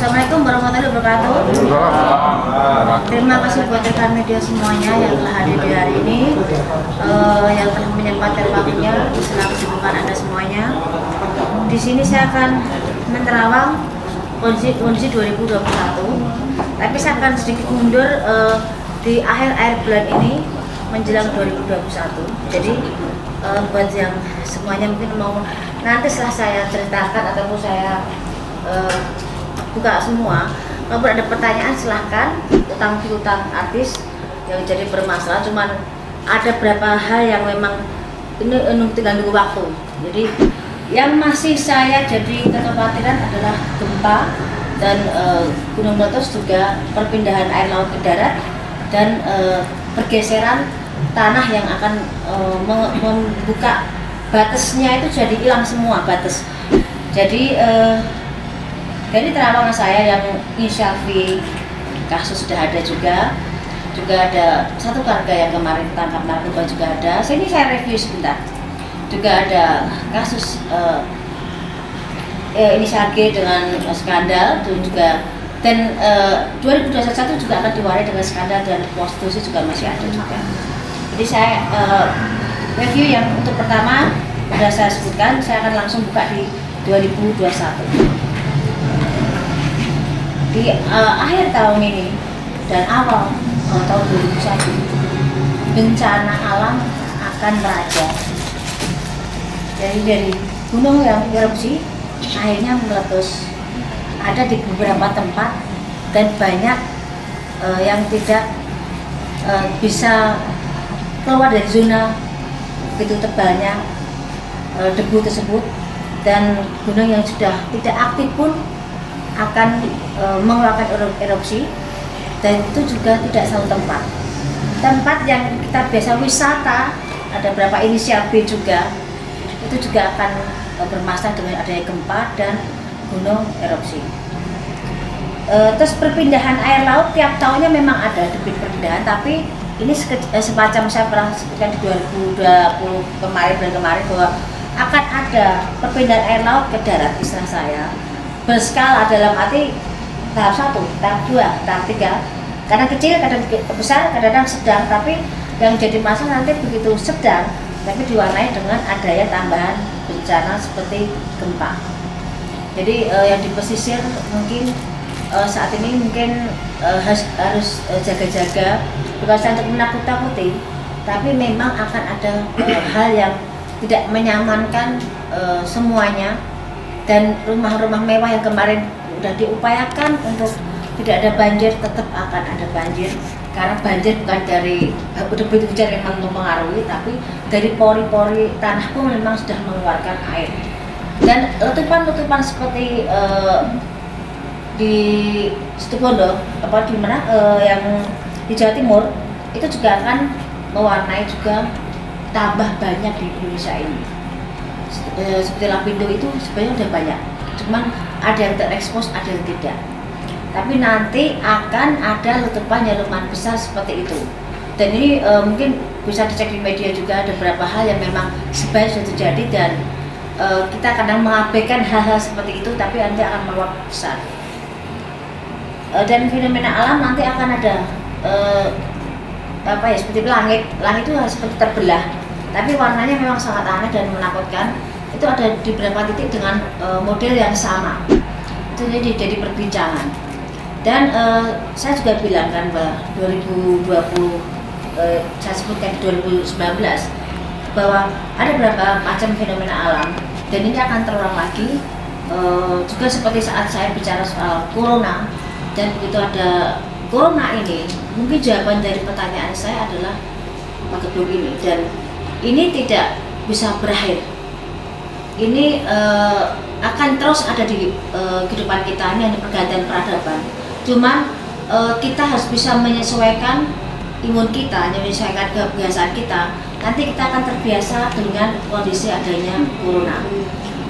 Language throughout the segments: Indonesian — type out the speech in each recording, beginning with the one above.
Assalamualaikum warahmatullahi wabarakatuh. Terima kasih buat rekan media semuanya yang telah hadir di hari ini, yang telah menyempatkan waktunya di sela kesibukan Anda semuanya. Di sini saya akan menerawang kondisi 2021, tapi saya akan sedikit mundur di akhir bulan ini menjelang 2021. Jadi buat yang semuanya mungkin mau nanti setelah saya ceritakan ataupun saya buka semua, kalau ada pertanyaan silahkan. Utang piutang artis yang jadi bermasalah, cuman ada beberapa hal yang memang ini tinggal nunggu waktu. Jadi yang masih saya jadi kekhawatiran adalah gempa dan gunung meletus, juga perpindahan air laut ke darat dan pergeseran tanah yang akan membuka batasnya itu jadi hilang semua batas. Jadi dari terawangan saya yang inisial V, kasus sudah ada juga ada satu keluarga yang kemarin ditangkap narkoba juga ada. Sini saya review sebentar. Juga ada kasus inisial G dengan skandal itu juga, dan 2021 juga akan diwarai dengan skandal dan prostitusi juga masih ada juga. Jadi saya review yang untuk pertama sudah saya sebutkan, saya akan langsung buka di 2021. Di akhir tahun ini dan awal tahun 2021, bencana alam akan merajak. Jadi dari gunung yang erupsi akhirnya meletus, ada di beberapa tempat dan banyak yang tidak bisa keluar dari zona begitu tebalnya debu tersebut, dan gunung yang sudah tidak aktif pun akan mengeluarkan erupsi, dan itu juga tidak satu tempat yang kita biasa wisata, ada beberapa inisial B juga, itu juga akan bermasalah dengan adanya gempa dan gunung erupsi. Terus perpindahan air laut tiap tahunnya memang ada debit perpindahan, tapi ini semacam saya pernah sebutkan di 2020 bulan kemarin bahwa akan ada perpindahan air laut ke darat, istilah saya berskala, dalam arti tahap 1, tahap 2, tahap 3, kadang kecil, kadang besar, kadang sedang, tapi yang jadi masalah nanti begitu sedang tapi diwarnai dengan adanya tambahan bencana seperti gempa. Jadi yang di pesisir mungkin saat ini mungkin harus jaga-jaga, bukan untuk menakut-takuti, tapi memang akan ada hal yang tidak menyamankan semuanya. Dan rumah-rumah mewah yang kemarin sudah diupayakan untuk tidak ada banjir, tetap akan ada banjir, karena banjir bukan dari debit hujan yang mempengaruhi, tapi dari pori-pori tanah pun memang sudah mengeluarkan air. Dan letupan-letupan seperti di Situbondo, di mana yang di Jawa Timur, itu juga akan mewarnai juga tambah banyak di Indonesia ini. Seperti Lapindo itu sebenarnya udah banyak, cuman ada yang terekspos, ada yang tidak. Tapi nanti akan ada letupan yang lumayan besar seperti itu. Dan ini mungkin bisa dicek di media juga, ada beberapa hal yang memang sebenarnya sudah terjadi, dan kita kadang mengabaikan hal-hal seperti itu, tapi nanti akan meluap besar. Dan fenomena alam nanti akan ada seperti langit itu seperti terbelah, tapi warnanya memang sangat aneh dan menakutkan. Itu ada di beberapa titik dengan model yang sama, itu jadi perbincangan. Dan saya juga bilang kan bahwa 2020, saya sebutkan di 2019 bahwa ada beberapa macam fenomena alam, dan ini akan terulang lagi. Juga seperti saat saya bicara soal corona, dan begitu ada corona ini, mungkin jawaban dari pertanyaan saya adalah gedung ini, dan ini tidak bisa berakhir. Ini akan terus ada di kehidupan kita, ini ada pergantian peradaban. Cuman kita harus bisa menyesuaikan imun kita, menyesuaikan kebiasaan kita. Nanti kita akan terbiasa dengan kondisi adanya corona.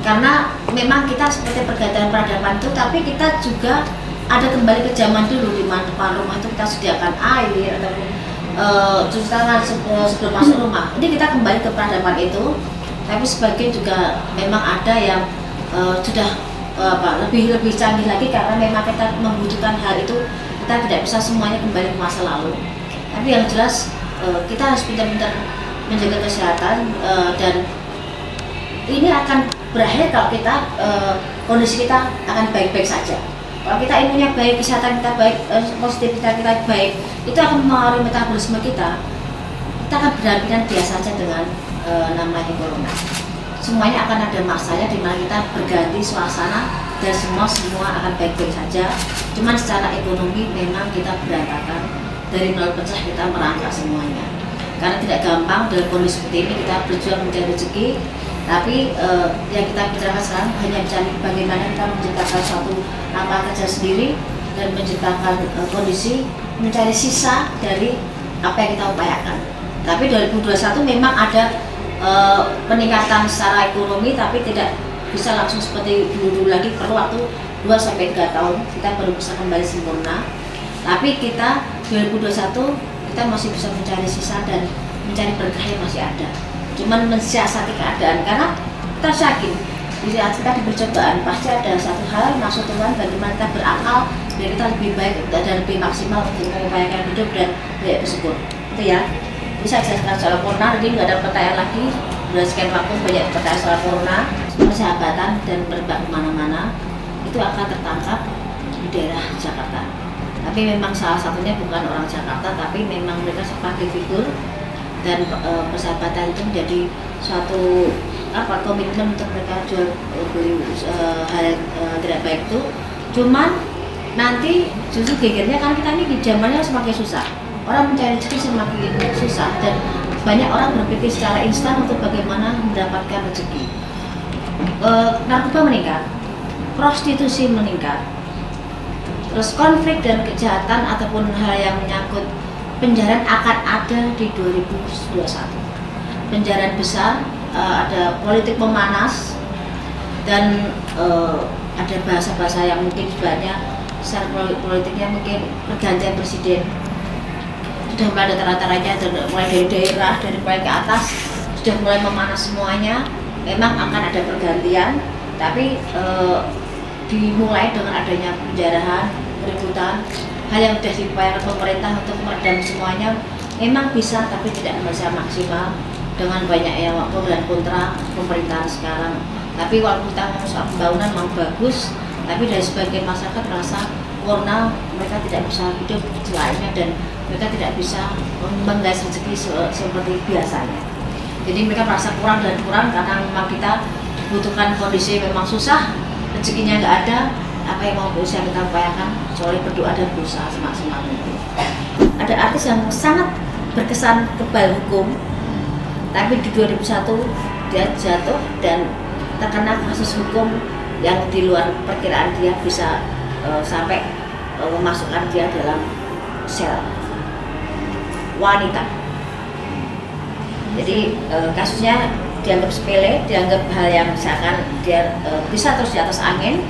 Karena memang kita seperti pergantian peradaban itu, tapi kita juga ada kembali ke zaman dulu, di mana depan rumah itu kita sediakan air ataupun cuci tangan sebelum masuk rumah. Ini kita kembali ke peradaban itu, tapi sebagian juga memang ada yang sudah lebih canggih lagi, karena memang kita membutuhkan hal itu. Kita tidak bisa semuanya kembali ke masa lalu, tapi yang jelas kita harus pintar-pintar menjaga kesehatan, dan ini akan berakhir kalau kita kondisi kita akan baik-baik saja. Kalau kita imunnya baik, kesehatan kita baik, positivitas kita baik, itu akan mempengaruhi metabolisme kita. Kita akan berdampingan biasa saja dengan namanya corona. Semuanya akan ada masanya di mana kita berganti suasana dan semua akan baik-baik saja. Cuman secara ekonomi memang kita berantakan, dari nol pecah kita merangkak semuanya. Karena tidak gampang dalam kondisi seperti ini kita berjuang mencari rezeki, tapi yang kita bicarakan sekarang hanya bicara bagaimana kita menciptakan suatu lapangan kerja sendiri dan menciptakan kondisi mencari sisa dari apa yang kita upayakan. Tapi 2021 memang ada peningkatan secara ekonomi, tapi tidak bisa langsung seperti dulu lagi, perlu waktu 2-3 tahun kita baru bisa kembali sempurna. Tapi kita 2021 kita masih bisa mencari sisa dan mencari berkah yang masih ada. Cuman mensiasati keadaan, karena kita yakin di saat kita diberi cobaan pasti ada satu hal maksud Tuhan bagaimana kita berakal dan kita lebih baik dan lebih maksimal untuk mengupayakan hidup dan tidak bersyukur. Itu ya. Bisa jelaskan soal corona, jadi nggak ada pertanyaan lagi. Sudah sekian waktu banyak pertanyaan soal corona, persahabatan dan berbagi kemana-mana itu akan tertangkap di daerah Jakarta. Tapi memang salah satunya bukan orang Jakarta, tapi memang mereka sebagai figur, dan persahabatan itu menjadi suatu komitmen untuk mereka jual beli hal tidak baik itu. Cuman nanti justru gegernya kan kita ini zamannya semakin susah, orang mencari rezeki semakin susah, dan banyak orang berpikir secara instan untuk bagaimana mendapatkan rezeki. Narkoba meningkat, prostitusi meningkat, terus konflik dan kejahatan ataupun hal yang menyangkut penjarahan akan ada di 2021. Penjarahan besar, ada politik memanas, dan ada bahasa-bahasa yang mungkin sebenarnya secara politiknya mungkin pergantian presiden sudah mulai ada tara-taranya, mulai dari daerah, dari mulai ke atas sudah mulai memanas semuanya. Memang akan ada pergantian, tapi dimulai dengan adanya penjarahan, keributan, hal yang sudah diupayakan pemerintah untuk meredam semuanya memang bisa, tapi tidak bisa maksimal dengan banyaknya pro dan kontra pemerintahan sekarang. Tapi walaupun kita ngomong soal pembangunan memang bagus, tapi dari sebagian masyarakat merasa corona mereka tidak bisa hidup selainnya dan mereka tidak bisa menggais rezeki seperti biasanya. Jadi mereka merasa kurang dan kurang karena memang kita butuhkan kondisi memang susah, rezekinya nggak ada, apa yang mau bisa kita upayakan kecuali berdoa dan berusaha semaksimal mungkin. Ada artis yang sangat berkesan kebal hukum, tapi di 2001 dia jatuh dan terkena kasus hukum yang di luar perkiraan dia, bisa sampai memasukkan dia dalam sel wanita. Jadi kasusnya dianggap sepele, dianggap hal yang misalkan dia bisa terus di atas angin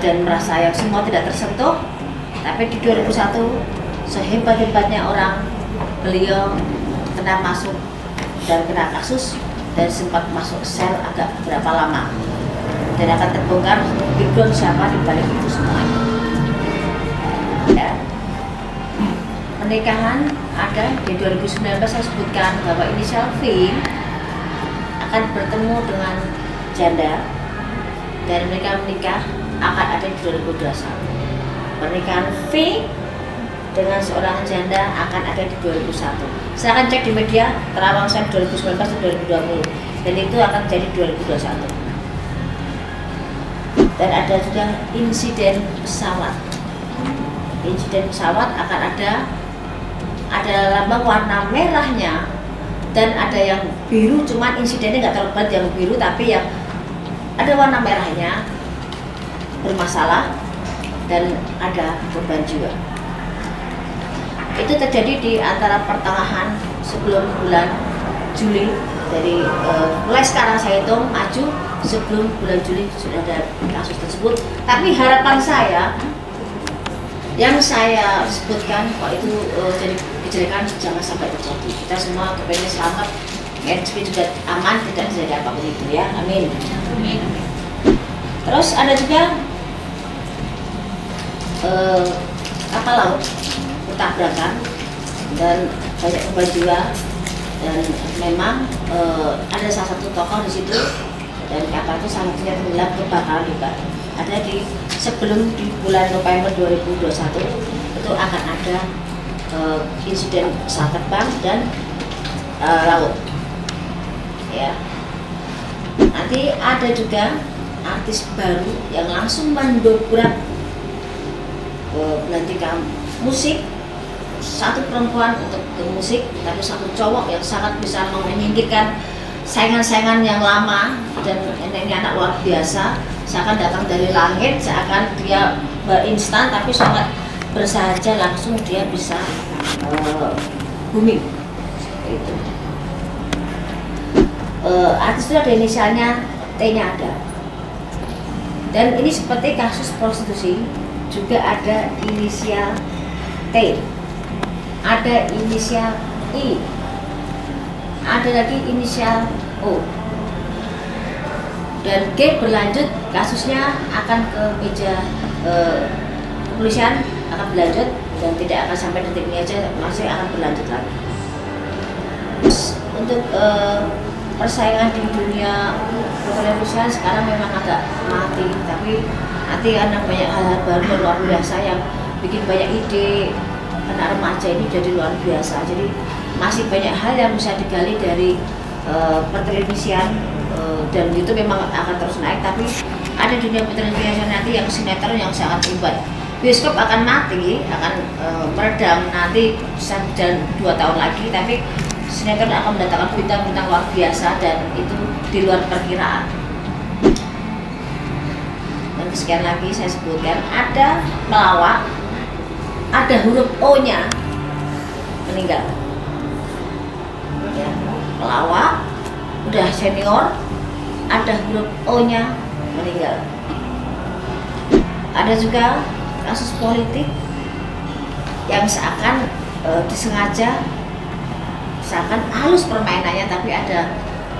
dan merasa yang semua tidak tersentuh. Tapi di 2001 sehebat-hebatnya orang, beliau kena masuk dan kena kasus dan sempat masuk sel agak berapa lama, dan akan terbongkar background siapa di balik itu semuanya. Ya. Pernikahan ada di 2019, saya sebutkan bahwa inisial V akan bertemu dengan janda dan mereka menikah akan ada di 2021. Pernikahan V dengan seorang janda akan ada di 2001. Saya akan cek di media terawang saya 2019 dan 2020, dan itu akan jadi 2021. Dan ada juga insiden pesawat. Insiden pesawat akan ada lambang warna merahnya dan ada yang biru, cuman insidennya nggak terlalu berat yang biru, tapi yang ada warna merahnya bermasalah dan ada korban jiwa. Itu terjadi di antara pertengahan sebelum bulan Juli. Dari mulai sekarang saya hitung maju sebelum bulan Juli sudah ada kasus tersebut. Tapi harapan saya yang saya sebutkan kok itu jadi kejelekan jangan sampai terjadi. Kita semua kepengen selamat, rezeki juga aman, tidak terjadi apapun itu ya. Amin. Amin. Terus ada juga kapal laut bertabrakan dan banyak korban jiwa, dan memang ada salah satu tokoh di situ, dan kapal itu sangatnya tenggelam kebakaran juga. Ada sebelum di bulan November 2021 itu akan ada insiden pesawat terbang dan laut. Ya. Nanti ada juga artis baru yang langsung mendobrak belantikan musik, satu perempuan untuk ke musik, tapi satu cowok yang sangat bisa menyingkirkan saingan-saingan yang lama, dan ini anak luar biasa, seakan datang dari langit, seakan dia berinstan, tapi sangat bersahaja, langsung dia bisa booming itu. Artis itu ada inisialnya, T-nya ada, dan ini seperti kasus prostitusi juga ada inisial T, ada inisial I, ada lagi inisial O, dan G berlanjut, kasusnya akan ke meja kepolisian, akan berlanjut dan tidak akan sampai detik ini aja, masih akan berlanjut lagi. Untuk persaingan di dunia televisian sekarang memang agak mati, tapi nanti karena banyak hal-hal baru dan luar biasa yang bikin banyak ide anak remaja ini jadi luar biasa. Jadi masih banyak hal yang bisa digali dari pertelevisian, dan itu memang akan terus naik. Tapi ada dunia pertelevisian nanti yang sinetron yang sangat hebat. Bioskop akan mati, akan meredam nanti bisa berjalan 2 tahun lagi, tapi sinetron akan mendatangkan bintang-bintang luar biasa, dan itu di luar perkiraan. Dan sekian lagi saya sebutkan, ada pelawak, ada huruf O-nya meninggal. Ya, pelawak udah senior, ada huruf O-nya meninggal. Ada juga kasus politik yang seakan disengaja, seakan halus permainannya, tapi ada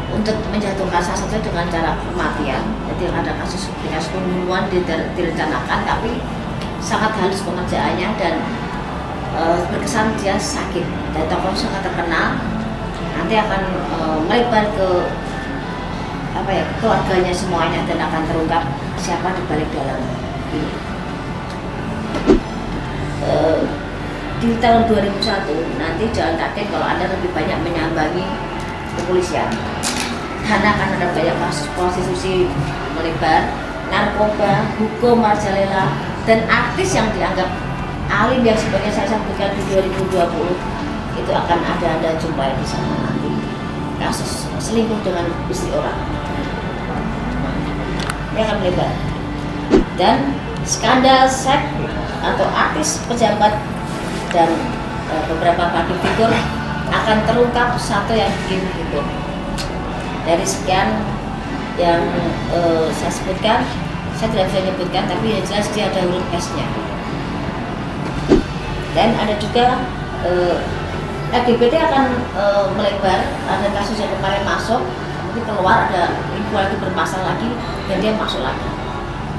untuk menjatuhkan salah satu dengan cara kematian. Jadi ada kasus pembunuhan direncanakan, tapi sangat halus pengerjaannya, dan berkesan dia sakit, dan tokoh sangat terkenal. Nanti akan melebar ke keluarganya semuanya, dan akan terungkap siapa di balik dalam ini. Di tahun 2001 nanti jangan kaget kalau Anda lebih banyak menyambangi kepolisian, karena akan ada banyak kasus prostitusi melebar, narkoba, hukum merajalela, dan artis yang dianggap alim yang sebenarnya saya sampaikan di 2020 itu akan ada Anda jumpai di sana nanti. Kasus selingkuh dengan istri orang ini akan melebar, dan skandal seks atau artis, pejabat, dan beberapa public figure akan terungkap satu yang bikin heboh. Dari sekian yang saya sebutkan, saya tidak bisa menyebutkan, tapi yang jelas dia ada huruf S-nya. Dan ada juga LGBT akan melebar, ada kasus yang kemarin masuk, nanti keluar ada info lagi berpasang lagi, dan dia masuk lagi.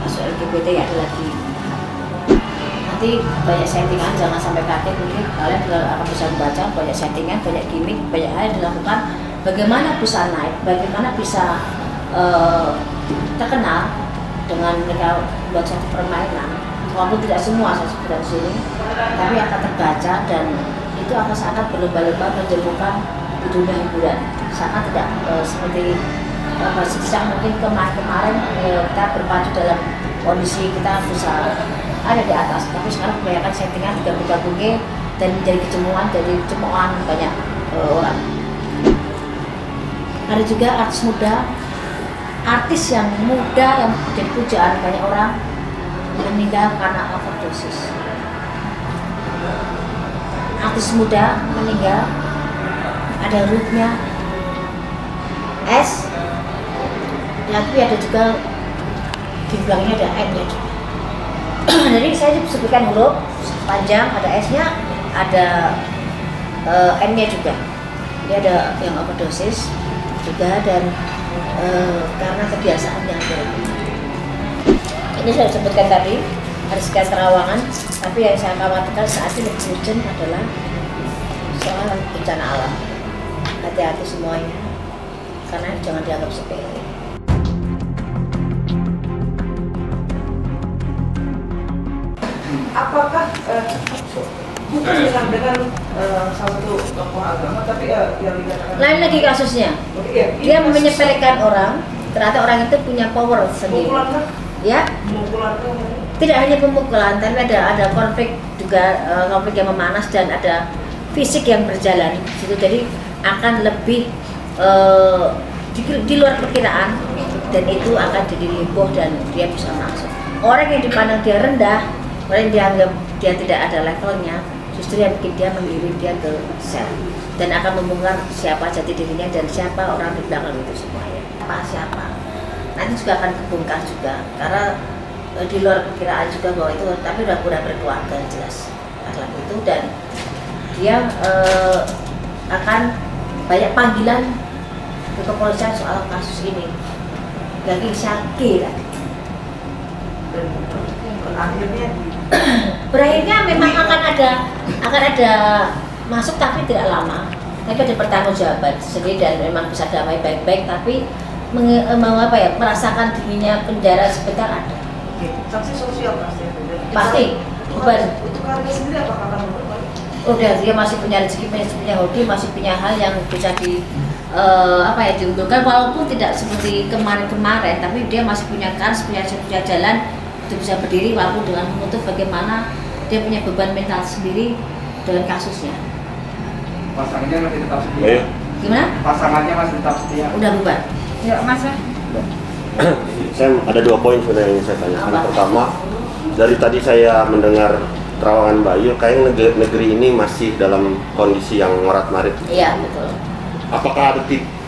Kasus LGBT ada lagi. Nanti banyak settingan, jangan sampai kaget, mungkin kalian akan bisa membaca banyak settingan, banyak gimmick, banyak hal yang dilakukan. Bagaimana bisa naik, bagaimana bisa terkenal dengan mereka buat satu permainan. Walaupun tidak semua saya sebutkan di sini, tapi akan terbaca, dan itu akan sangat berlomba-lomba menjemukan di dunia hiburan. Sangat tidak seperti mungkin kemarin kita berpacu dalam kondisi kita bisa ada di atas, tapi sekarang kebanyakan settingan juga bergabungnya dan menjadi cemoohan banyak orang. Ada juga artis muda, artis yang muda yang jadi pujaan banyak orang meninggal karena overdosis. Artis muda meninggal, ada hurufnya S, tapi ada juga di belakangnya ada N-nya juga. Jadi saya sebutkan huruf panjang, ada S-nya, ada N-nya juga. Ini ada yang overdosis juga, dan karena kebiasaan yang ada. ini saya sebutkan tadi ada sekian terawangan, tapi yang saya khawatirkan saat ini lebih urgent adalah soal bencana alam. Hati-hati semuanya, karena jangan dianggap sepele. Apakah bukan dengan salah satu tokoh agama, tapi yang dikatakan Lain lagi kasusnya, dia menyepelekan orang, ternyata orang itu punya power sendiri. Ya, tidak hanya pemukulan, tapi ada konflik juga, konflik yang memanas dan ada fisik yang berjalan di situ. Jadi akan lebih di luar perkiraan, dan itu akan jadi heboh dan dia bisa masuk. Orang yang dipandang dia rendah, orang yang dianggap dia tidak ada levelnya, justru yang bikin dia mengirim dia ke sel dan akan membongkar siapa jati dirinya dan siapa orang di belakang itu semuanya. Siapa nanti juga akan kebongkar juga, karena di luar perkiraan juga bahwa itu, tapi udah berkeluarga jelas laki-laki itu, dan dia akan banyak panggilan ke kepolisian soal kasus ini. Lagi sakit lah. Berakhirnya memang akan ada masuk, tapi tidak lama. Tapi ada pertanggungjawaban sendiri dan memang bisa damai baik-baik, tapi mau merasakan dinginnya penjara sebentar ada. Sanksi sosial Pasti. Beban. Untuk keluarga sendiri apakah akan berubah? Udah, dia masih punya rezeki, masih punya hobi, masih punya hal yang bisa diunggulkan, walaupun tidak seperti kemarin-kemarin, tapi dia masih punya kans, punya jalan untuk bisa berdiri, walaupun dengan menutup bagaimana dia punya beban mental sendiri dengan kasusnya. Pasangannya masih tetap setia. Gimana? Pasangannya masih tetap setia. Udah bubar. Ya, Mas. Saya ada 2 poin sebenarnya yang saya tanyakan. Pertama, dari tadi saya mendengar terawangan Bayu, kayaknya negeri ini masih dalam kondisi yang morat-marit. Iya, betul. Apakah ada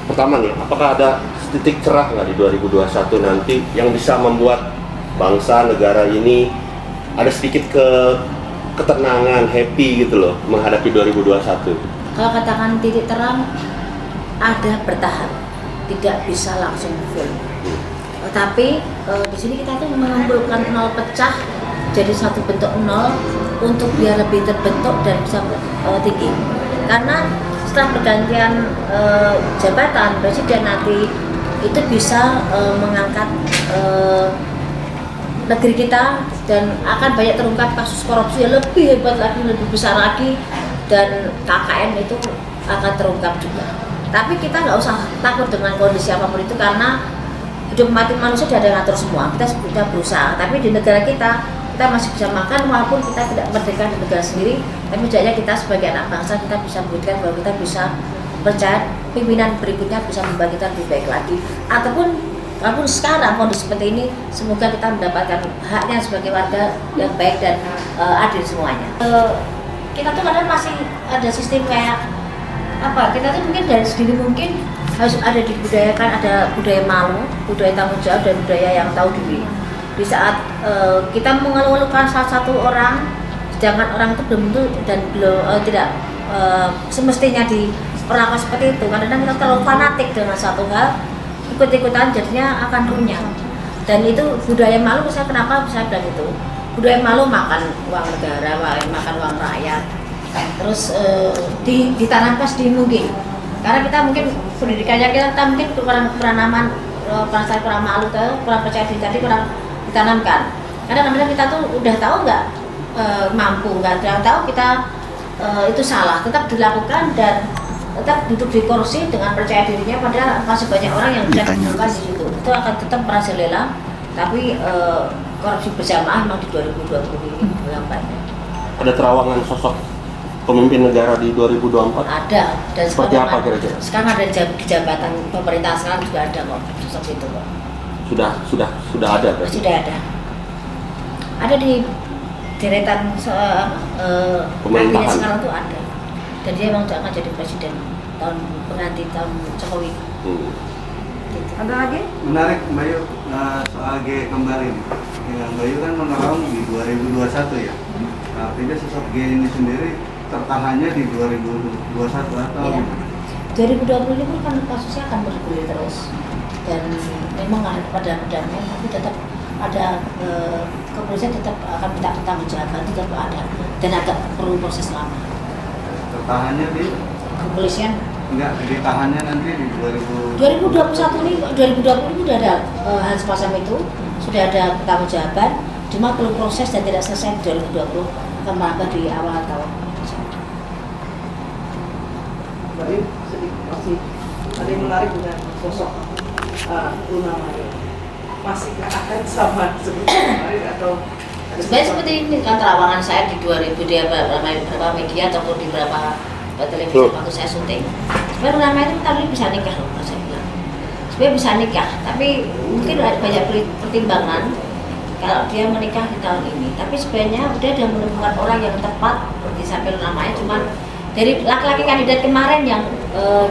pertama nih, apakah ada titik cerah nggak di 2021 nanti yang bisa membuat bangsa negara ini ada sedikit ketenangan, happy gitu loh menghadapi 2021? Kalau katakan titik terang, ada bertahap, tidak bisa langsung full. Tapi di sini kita tuh mengumpulkan nol pecah jadi satu bentuk nol untuk biar lebih terbentuk dan bisa tinggi. Karena setelah pergantian jabatan presiden nanti itu bisa mengangkat negeri kita, dan akan banyak terungkap kasus korupsi yang lebih hebat lagi, lebih besar lagi, dan KKN itu akan terungkap juga. Tapi kita nggak usah takut dengan kondisi apapun itu, karena hidup mati manusia sudah ada yang ngatur semua. Kita sudah berusaha, tapi di negara kita masih bisa makan walaupun kita tidak merdeka di negara sendiri. Tapi setidaknya kita sebagai anak bangsa, kita bisa membuktikan bahwa kita bisa percaya pimpinan berikutnya bisa membangkitkan lebih baik lagi. Walaupun sekarang kondisi seperti ini, semoga kita mendapatkan haknya sebagai warga yang baik dan adil semuanya. Kita tuh kadang masih ada sistem kayak apa? Kita tuh mungkin dari sendiri mungkin harus ada dibudayakan, ada budaya malu, budaya tanggung jawab, dan budaya yang tahu diri. Di saat kita mengeluhkan salah satu orang, sedangkan orang itu belum tentu dan belum tidak semestinya diperlakukan seperti itu. Kadang-kadang kita terlalu fanatik dengan satu hal, ikut-ikutan jadinya akan runyam. Dan itu budaya malu, saya kenapa bisa bilang itu? Budaya malu makan uang negara, makan uang rakyat, terus ditanamkan sedini mungkin. Karena kita mungkin pendidikannya kita mungkin kurang malu, kurang percaya diri, tadi kurang ditanamkan. Kadang-kadang kita tuh udah tahu nggak mampu, nggak tahu kita itu salah, tetap dilakukan dan tetap duduk di kursi dengan percaya dirinya, padahal masih banyak orang yang bisa ditemukan di situ. Itu akan tetap berhasil lelang, tapi korupsi berjamaah memang di 2020 ini yang banyak. Ada terawangan sosok pemimpin negara di 2024? Ada, dan seperti apa kira-kira? Sekarang ada di jabatan pemerintah sekarang juga ada kok sosok itu kok. Sudah ada berarti? Sudah ada. Ada di deretan kabinet sekarang tuh ada. Dan dia memang akan jadi presiden pengganti tahun Jokowi. Gitu. Ada lagi? Menarik Bayu, soal G kembali nih. Ya, Bayu kan menolong di 2021 ya. Artinya sosok G ini sendiri tertahannya di 2021 atau? Ya. 2020 ini kan kasusnya akan bergulir terus, dan memang ada pada pedangnya, tapi tetap ada kepolisian tetap akan minta pertanggungjawaban, tetap ada dan agak perlu proses lama. Tertahannya di Kepolisian enggak ditahannya nanti di 2021 ini 2020 sudah ada hal semacam itu, sudah ada pertanggungjawaban, cuma perlu proses dan tidak selesai di 2020 akan merambah di awal tahun. Baik, sedikit masih ada yang menarik dengan sosok Luna Maya. Masih akan sama seperti kemarin atau ada Sebenarnya seperti ini kan terawangan saya di 2000 di beberapa media ataupun di beberapa televisi waktu saya syuting. Sebenarnya namanya itu tadi bisa nikah loh, saya bilang. Sebenarnya bisa nikah, tapi mungkin ada banyak pertimbangan kalau dia menikah di tahun ini. Tapi sebenarnya dia sudah menemukan orang yang tepat disamping namanya, cuman dari laki-laki kandidat kemarin yang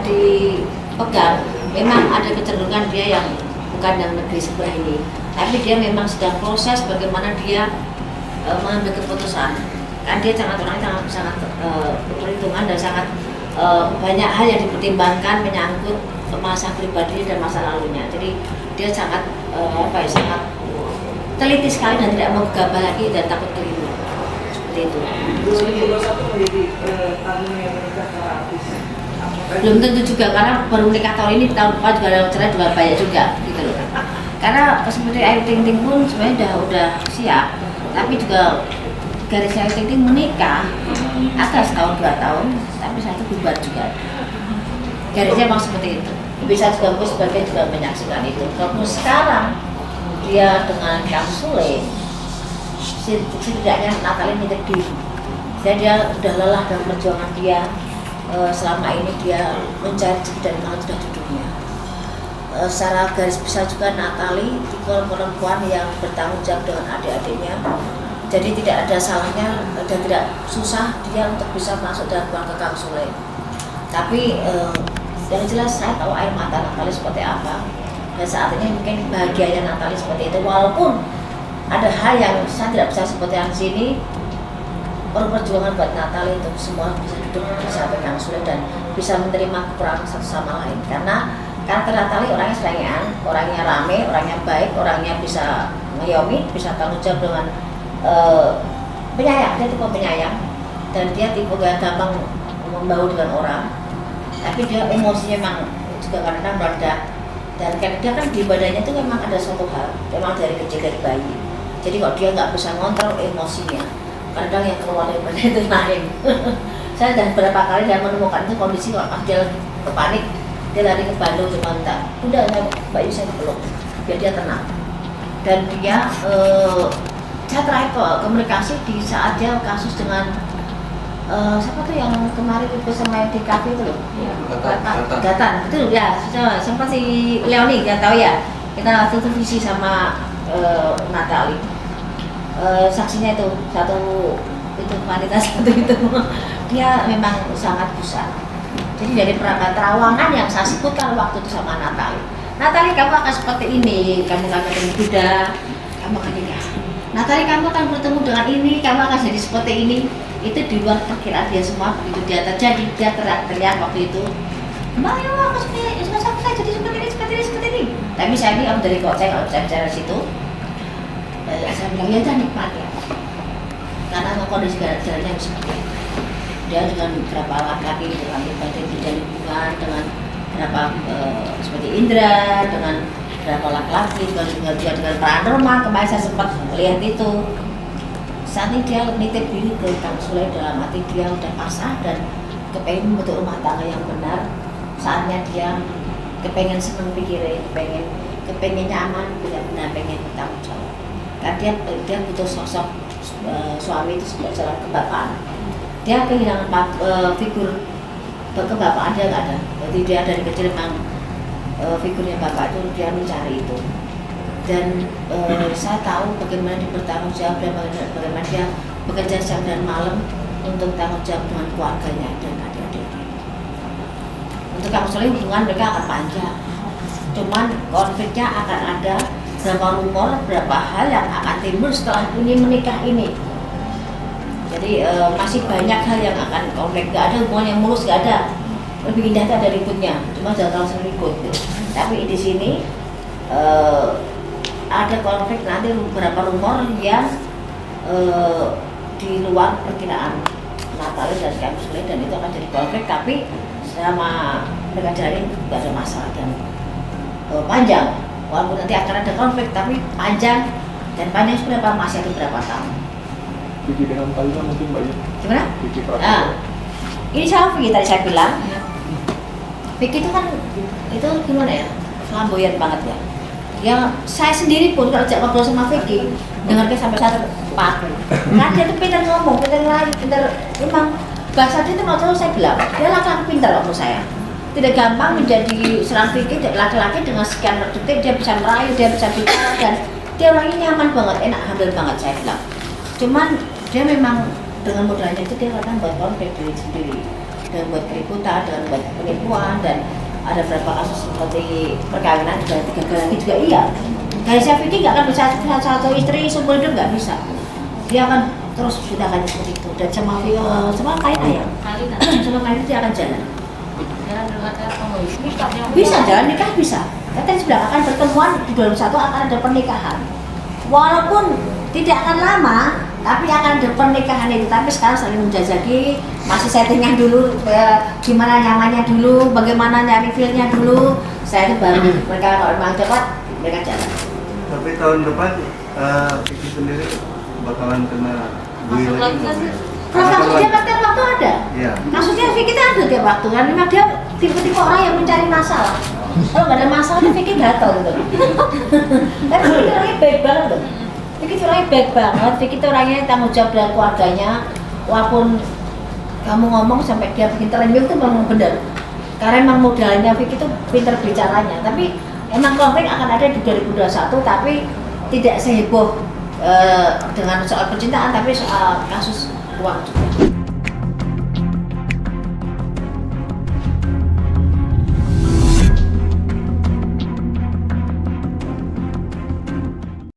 dipegang memang ada kecenderungan dia yang bukan dalam negeri sebelah ini, tapi dia memang sedang proses bagaimana dia mengambil keputusan. Kan dia orangnya sangat perhitungan dan sangat banyak hal yang dipertimbangkan menyangkut masa pribadi dan masa lalunya. Jadi dia sangat sangat teliti sekali dan tidak mau gegabah lagi dan takut keliru. Seperti itu. 2021 menjadi tahun yang menikah para artis. Belum tentu juga karena baru menikah tahun ini, tahun depan juga ada cerai juga banyak juga gitu loh. Karena seperti Ayu Ting Ting pun sebenarnya udah siap, tapi juga garis Ayu Ting Ting menikah ada setahun 2 tahun, tapi saya itu bubar juga. Garisnya memang seperti itu. Bisa juga gue sebagai juga menyaksikan itu. Kalau sekarang dia dengan Kang Sule, setidaknya Natalie nitip diri. Jadi dia udah lelah dalam perjuangan dia. Selama ini dia mencari ciri dari mana sudah duduknya. Secara garis besar juga Natalie tipe perempuan yang bertanggung jawab dengan adik-adiknya. Jadi tidak ada salahnya dan tidak susah dia untuk bisa masuk dalam ruang ke Kang Sule. Tapi yang jelas saya tahu air mata Natalie seperti apa. Dan saat ini mungkin bahagianya Natalie seperti itu. Walaupun ada hal yang saya tidak bisa seperti yang sini. Perjuangan buat Natalie untuk semua bisa duduk di samping Kang Sule dan bisa menerima kekurangan satu sama lain. Karena karakter Natalie orangnya selengean, orangnya rame, orangnya baik, orangnya bisa ngayomi, bisa tanggung jawab dengan penyayang. Dia tipe penyayang dan dia tipe gak gampang membaur dengan orang. Tapi dia emosinya memang juga kadang-kadang meledak. Dan karena dia kan di badannya itu memang ada suatu hal, memang dari kecil dari bayi. Jadi kalau dia nggak bisa ngontrol emosinya, kadang yang keluar dari badan itu lain. Saya sudah beberapa kali dan menemukan itu kondisi kalau dia lagi panik, dia lari ke Bandung cuma minta, udah Mbak Yu saya peluk, biar dia tenang. Dan dia, saya terakhir komunikasi di saat dia kasus dengan siapa tuh yang kemarin itu sama yang di kafe itu loh, Gatan, itu ya, sempat si Leoni nggak tahu ya, kita waktu itu visi sama Natalie. Saksinya itu satu itu wanita satu itu dia memang sangat besar. Jadi dari perangkat terawangan yang saya sebutkan waktu itu sama Natalie kamu akan seperti ini, kamu akan ketemu Buddha, kamu akan nikah. Natalie kamu akan bertemu dengan ini, kamu akan jadi seperti ini. Itu di luar perkiraan dia semua, begitu dia terjadi dia teriak waktu itu, Mbak Yu aku saya jadi seperti ini. Tapi saya ini dari kok saya nggak bisa bicara situ. Saya bilang ya udah nikmat ya, karena kondisi jalannya seperti itu. Dia dengan beberapa laki-laki dengan berbagai bidang lingkungan, dengan beberapa seperti Indra, dengan beberapa laki-laki juga dia dengan paranormal. Kemarin saya sempat melihat itu. Saat ini dia nitip diri ke Kang Sule dalam arti dia udah pasrah dan kepengen membentuk rumah tangga yang benar. Saatnya dia kepengen seneng pikirin, kepengen nyaman, benar-benar pengen bertanggung jawab. Karena dia butuh sosok suami itu sebagai kebapaan. Dia kehilangan figur kebapaan dia nggak ada. Jadi dia dari kecil memang figurnya bapak itu dia mencari itu. Dan saya tahu bagaimana dia bertanggung jawab dan bagaimana dia bekerja siang dan malam untuk tanggung jawab dengan keluarganya dan adik-adiknya. Untuk Kang Sule hubungan mereka akan panjang. Cuman konfliknya akan ada. Berapa rumor, berapa hal yang akan timbul setelah ini menikah ini. Jadi masih banyak hal yang akan konflik. Gak ada hubungan yang mulus, gak ada. Lebih indah itu ada ributnya, cuma jangan terlalu sering ribut gitu. Tapi di sini ada konflik nanti beberapa rumor yang di luar perkiraan Natalie dan Kemsley, dan itu akan jadi konflik, tapi sama mereka jalanin nggak ada masalah dan panjang. Walaupun nanti akan ada konflik, tapi panjang, dan panjang seberapa masih ada beberapa tahun. Vicky dengan Kalina mungkin Mbak Yu. Gimana? Vicky Nah, Prasetyo. ini sama Vicky tadi saya bilang. Vicky itu kan itu gimana ya? Flamboyan banget ya. Ya saya sendiri pun kalau ajak ngobrol sama Vicky, dengarnya sampai satu part. Nah dia tuh pintar ngomong, pintar ngelain, pintar emang bahasa dia tuh nggak tahu saya bilang. Dia laki-laki pintar waktu saya. Tidak gampang menjadi seorang Vicky laki-laki dengan sekian detik dia bisa merayu, dia bisa bicara, dan dia orangnya nyaman banget, enak handal banget saya bilang. Cuman dia memang dengan modalnya itu dia kadang buat konflik diri sendiri, dan buat keributan, dan buat penipuan, dan ada beberapa kasus seperti perkawinan dan gagal lagi juga iya. Dari saya Vicky nggak akan bisa satu istri seumur hidup, nggak bisa. Dia akan terus sudah akan seperti itu, dan sama Kalina ya, sama Kalina dia akan jalan. Bisa jalan nikah bisa. Tadi sudah akan pertemuan di 2021 akan ada pernikahan. Walaupun tidak akan lama, tapi akan ada pernikahan itu. Tapi sekarang saling menjajaki, masih settingnya dulu, gimana nyamannya dulu, bagaimana nyari feel-nya dulu. Saya itu baru mereka kalau memang cepat mereka jalan. Tapi tahun depan Vicky sendiri bakalan kena bully lagi nggak, Bu? Kalau kasus dia kan tiap waktu ada. Iya. Kasusnya Vicky itu ada tiap waktu kan, memang dia tipe-tipe orang yang mencari masalah. Kalau nggak ada masalah, dia Vicky gatel gitu. Tapi Vicky orangnya baik banget tuh. Vicky itu orangnya baik banget. Vicky itu orangnya tanggung jawab dengan keluarganya. Walaupun kamu ngomong sampai dia bikin terenyuh itu memang benar. Karena memang modalnya Vicky itu pinter bicaranya. Tapi emang konflik akan ada di 2021, tapi tidak seheboh dengan soal percintaan, tapi soal kasus uang juga.